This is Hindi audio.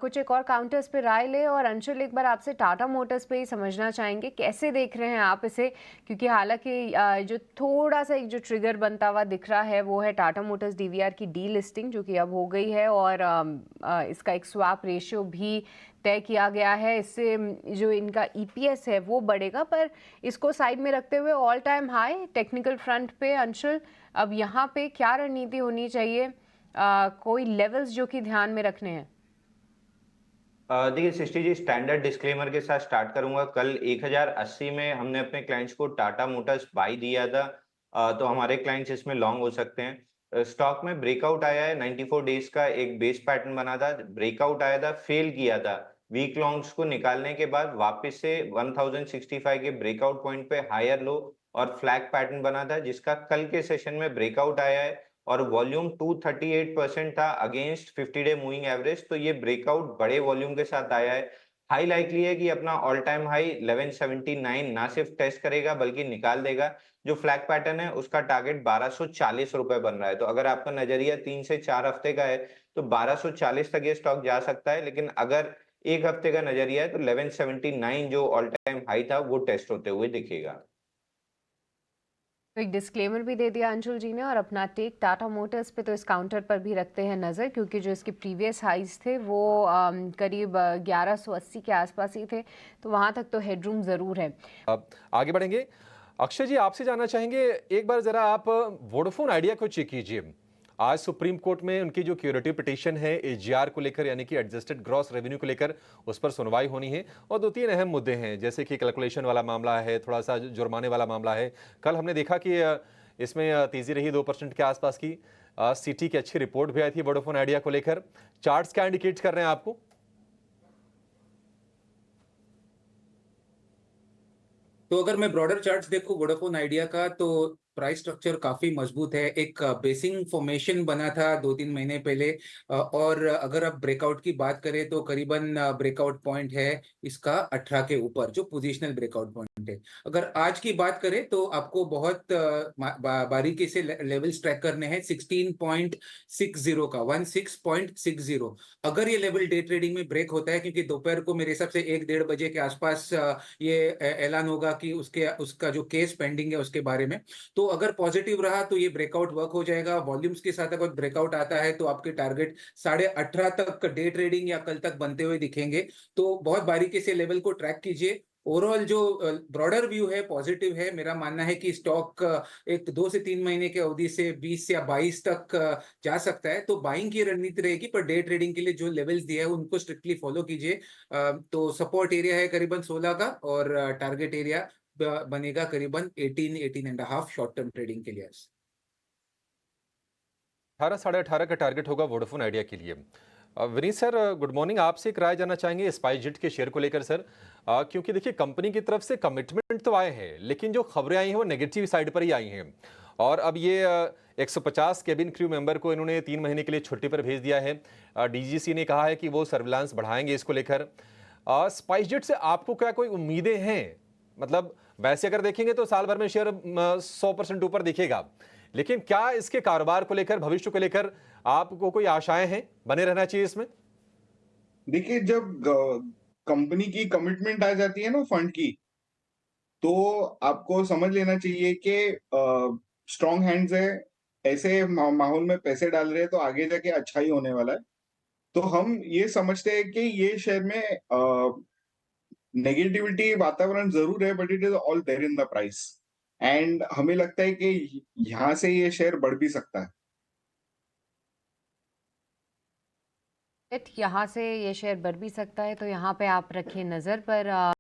कुछ एक और काउंटर्स पे राय ले, और अंशुल एक बार आपसे टाटा मोटर्स पे ही समझना चाहेंगे कैसे देख रहे हैं आप इसे, क्योंकि हालांकि जो थोड़ा सा एक जो ट्रिगर बनता हुआ दिख रहा है वो है टाटा मोटर्स डीवीआर की डी लिस्टिंग जो कि अब हो गई है, और इसका एक स्वैप रेशियो भी तय किया गया है। इससे जो इनका ईपीएस है वो बढ़ेगा, पर इसको साइड में रखते हुए all time high technical front पे अंशुल, अब यहाँ पे क्या रणनीति होनी चाहिए, कोई लेवल्स जो कि ध्यान में रखने हैं? देखिए सृष्टि जी, स्टैंडर्ड डिस्क्लेमर के साथ स्टार्ट करूंगा। कल 1080 में हमने अपने क्लाइंट्स को टाटा मोटर्स बाई दिया था। तो हमारे क्लाइंट्स इसमें लॉन्ग हो सकते हैं। स्टॉक में ब्रेकआउट आया है, 94 डेज का एक बेस पैटर्न बना था, ब्रेकआउट आया था, फेल किया था। वीक लॉन्ग्स को निकालने के बाद वापस से 1065 के ब्रेकआउट पॉइंट पे हायर लो और फ्लैग पैटर्न बना था, जिसका कल के सेशन में ब्रेकआउट आया है और वॉल्यूम 238% था अगेंस्ट 50 डे मूविंग एवरेज। तो ये ब्रेकआउट बड़े वॉल्यूम के साथ आया है। हाई लाइकली है कि अपना ऑल टाइम हाई 1179 ना सिर्फ टेस्ट करेगा बल्कि निकाल देगा। जो फ्लैग पैटर्न है उसका टारगेट 1240 रुपए बन रहा है। तो अगर आपका नजरिया 3 से 4 हफ्ते का है तो 1240 तक ये स्टॉक जा सकता है, लेकिन अगर एक हफ्ते का नजरिया है तो 1179 जो ऑल टाइम हाई था वो टेस्ट होते हुए दिखेगा। तो एक डिस्क्लेमर भी दे दिया अंशुल जी ने, और अपना टेक टाटा मोटर्स पे तो इस काउंटर पर भी रखते हैं नज़र, क्योंकि जो इसके प्रीवियस हाइज थे वो करीब 1180 के आसपास ही थे, तो वहाँ तक तो हेडरूम ज़रूर है। अब आगे बढ़ेंगे। अक्षय जी, आपसे जानना चाहेंगे, एक बार जरा आप वोडाफोन आइडिया को चेक कीजिए। आज सुप्रीम कोर्ट में उनकी जो क्यूरेटिव पिटीशन है एजीआर को लेकर, यानी कि एडजस्टेड ग्रॉस रेवेन्यू को लेकर, उस पर सुनवाई होनी है और 2-3 अहम मुद्दे हैं, जैसे कि कैलकुलेशन वाला मामला है, थोड़ा सा जुर्माने वाला मामला है। कल हमने देखा कि इसमें तेजी रही 2% के आसपास की। सीटी की अच्छी रिपोर्ट भी आई थी वोडाफोन आइडिया को लेकर। चार्ट्स क्या इंडिकेट कर रहे हैं आपको? तो अगर मैं ब्रॉडर चार्ट्स देखूं वोडाफोन आइडिया का, तो प्राइस स्ट्रक्चर काफी मजबूत है। एक बेसिंग फॉर्मेशन बना था 2-3 महीने पहले, और अगर आप ब्रेकआउट की बात करें तो करीबन ब्रेकआउट पॉइंट है इसका 18 के ऊपर, जो पोजीशनल ब्रेकआउट पॉइंट है। अगर आज की बात करें तो आपको बहुत बारीकी से लेवल्स ट्रैक करने हैं। 16.60 का, 16.60, अगर ये लेवल डे ट्रेडिंग में ब्रेक होता है, क्योंकि दोपहर को मेरे हिसाब से 1-1:30 बजे के आसपास ये ऐलान होगा कि उसका जो केस पेंडिंग है उसके बारे में, तो अगर पॉजिटिव रहा तो ये ब्रेकआउट वर्क हो जाएगा। वॉल्यूम्स के साथ अगर ब्रेकआउट आता है तो आपके टारगेट 18.5 तक डे ट्रेडिंग या कल तक बनते हुए दिखेंगे। तो बहुत बारीकी से लेवल को ट्रैक कीजिए। ओवरऑल जो ब्रॉडर व्यू है पॉजिटिव है। मेरा मानना है कि स्टॉक एक 2 से 3 महीने के अवधि से 20 या 22 तक जा सकता है। तो बाइंग की रणनीति रहेगी, पर डे ट्रेडिंग के लिए जो लेवल्स दिए हैं उनको स्ट्रिक्टली फॉलो कीजिए। तो सपोर्ट एरिया है करीबन 16 का, और टारगेट एरिया बनेगा करीबन 18-18.5 शॉर्ट टर्म ट्रेडिंग के लिए। 18 साढ़े 18 का टारगेट होगा वोडाफोन आइडिया के लिए। Vineet sir, good morning. आपसे एक राय जानना चाहेंगे स्पाइसजेट के शेयर को लेकर सर, क्योंकि देखिए कंपनी की तरफ से कमिटमेंट तो आए हैं, लेकिन जो खबरें आई हैं वो नेगेटिव साइड पर ही आई हैं। और अब ये 150 केबिन क्रू मेंबर को इन्होंने 3 महीने के लिए छुट्टी पर भेज दिया है। डीजीसी ने कहा है कि वो सर्विलांस बढ़ाएंगे इसको लेकर। स्पाइसजेट से आपको क्या कोई उम्मीदें हैं? मतलब वैसे अगर देखेंगे तो साल भर में शेयर 100% ऊपर दिखेगा, लेकिन क्या इसके कारोबार को लेकर, भविष्य को लेकर आपको कोई आशाएं हैं? बने रहना चाहिए इसमें? देखिए, जब कंपनी की कमिटमेंट आ जाती है ना फंड की, तो आपको समझ लेना चाहिए कि स्ट्रॉन्ग हैंड्स है। ऐसे माहौल में पैसे डाल रहे हैं तो आगे जाके अच्छा ही होने वाला है। तो हम ये समझते हैं कि ये शेयर में नेगेटिविटी वातावरण जरूर है, but it is all there in the price. And हमें लगता है कि यहाँ से ये शेयर बढ़ भी सकता है। यहाँ से ये शेयर बढ़ भी सकता है, तो यहाँ पे आप रखिए नज़र पर।